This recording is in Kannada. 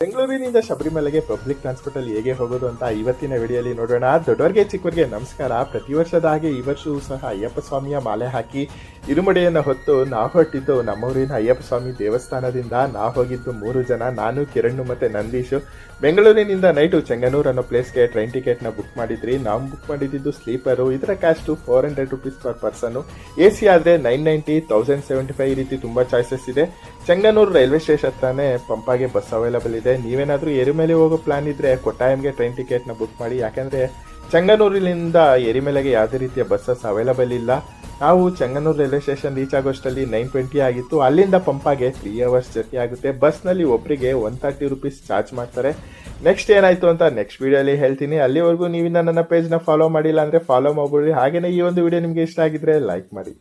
ಬೆಂಗಳೂರಿನಿಂದ ಶಬರಿಮಲೆಗೆ ಪಬ್ಲಿಕ್ ಟ್ರಾನ್ಸ್ಪೋರ್ಟ್ ಅಲ್ಲಿ ಹೇಗೆ ಹೋಗೋದು ಅಂತ ಇವತ್ತಿನ ವಿಡಿಯೋಲಿ ನೋಡೋಣ. ದೊಡ್ಡವರಿಗೆ ಚಿಕ್ಕವರಿಗೆ ನಮಸ್ಕಾರ. ಪ್ರತಿ ವರ್ಷದ ಹಾಗೆ ಈ ವರ್ಷವೂ ಸಹ ಅಯ್ಯಪ್ಪ ಸ್ವಾಮಿಯ ಮಾಲೆ ಹಾಕಿ ಇರುಮುಡಿಯನ್ನು ಹೊತ್ತು ನಾವು ಹೊರಟಿದ್ದು ನಮ್ಮೂರಿನ ಅಯ್ಯಪ್ಪ ಸ್ವಾಮಿ ದೇವಸ್ಥಾನದಿಂದ. ನಾವು ಹೋಗಿದ್ದು 3 ಜನ, ನಾನು, ಕಿರಣ್ ಮತ್ತೆ ನಂದೀಶು. ಬೆಂಗಳೂರಿನಿಂದ ನೈಟು ಚೆಂಗನೂರ್ ಅನ್ನೋ ಪ್ಲೇಸ್ಗೆ ಟ್ರೈನ್ ಟಿಕೆಟ್ನ ಬುಕ್ ಮಾಡಿದ್ರಿ. ನಾವು ಬುಕ್ ಮಾಡಿದ್ದು ಸ್ಲೀಪರು. ಇದರ cost 400 rupees per person. AC ಆದರೆ 990, 1075 ಈ ರೀತಿ ತುಂಬ ಚಾಯ್ಸಸ್ ಇದೆ. ಚೆಂಗನೂರು ರೈಲ್ವೆ ಸ್ಟೇಷನ್ ಹತ್ರನೇ ಪಂಪಾಗೆ ಬಸ್ ಅವೈಲಬಲ್ ಇದೆ. ನೀವೇನಾದರೂ ಎರಿಮೆಲೆ ಹೋಗೋ ಪ್ಲಾನ್ ಇದ್ರೆ ಕೊಟ್ಟಾಯಂಗೆ ಟ್ರೈನ್ ಟಿಕೆಟ್ನ ಬುಕ್ ಮಾಡಿ. ಯಾಕಂದರೆ ಚೆಂಗನೂರಿನಿಂದ ಎರಿಮೆಲೆಗೆ ಯಾವುದೇ ರೀತಿಯ ಬಸ್ಸಸ್ ಅವೈಲಬಲ್ ಇಲ್ಲ. ನಾವು ಚೆಂಗನೂರು ರೈಲ್ವೆ ಸ್ಟೇಷನ್ ರೀಚ್ ಆಗೋಷ್ಟರಲ್ಲಿ 9:20 ಆಗಿತ್ತು. ಅಲ್ಲಿಂದ ಪಂಪಾಗೆ 3 ಅವರ್ಸ್ ಜರ್ನಿ ಆಗುತ್ತೆ. ಬಸ್ನಲ್ಲಿ ಒಬ್ಬರಿಗೆ 130 ರುಪೀಸ್ ಚಾರ್ಜ್ ಮಾಡ್ತಾರೆ. ನೆಕ್ಸ್ಟ್ ಏನಾಯಿತು ಅಂತ ನೆಕ್ಸ್ಟ್ ವಿಡಿಯೋಲಿ ಹೇಳ್ತೀನಿ. ಅಲ್ಲಿವರೆಗೂ ನೀವಿನ್ನ ನನ್ನ ಪೇಜ್ನ ಫಾಲೋ ಮಾಡಿಲ್ಲ ಅಂದರೆ ಫಾಲೋ ಮಾಡ್ಬಿಡಿ. ಹಾಗೆಯೇ ಈ ಒಂದು ವಿಡಿಯೋ ನಿಮಗೆ ಇಷ್ಟ ಆಗಿದ್ರೆ ಲೈಕ್ ಮಾಡಿ.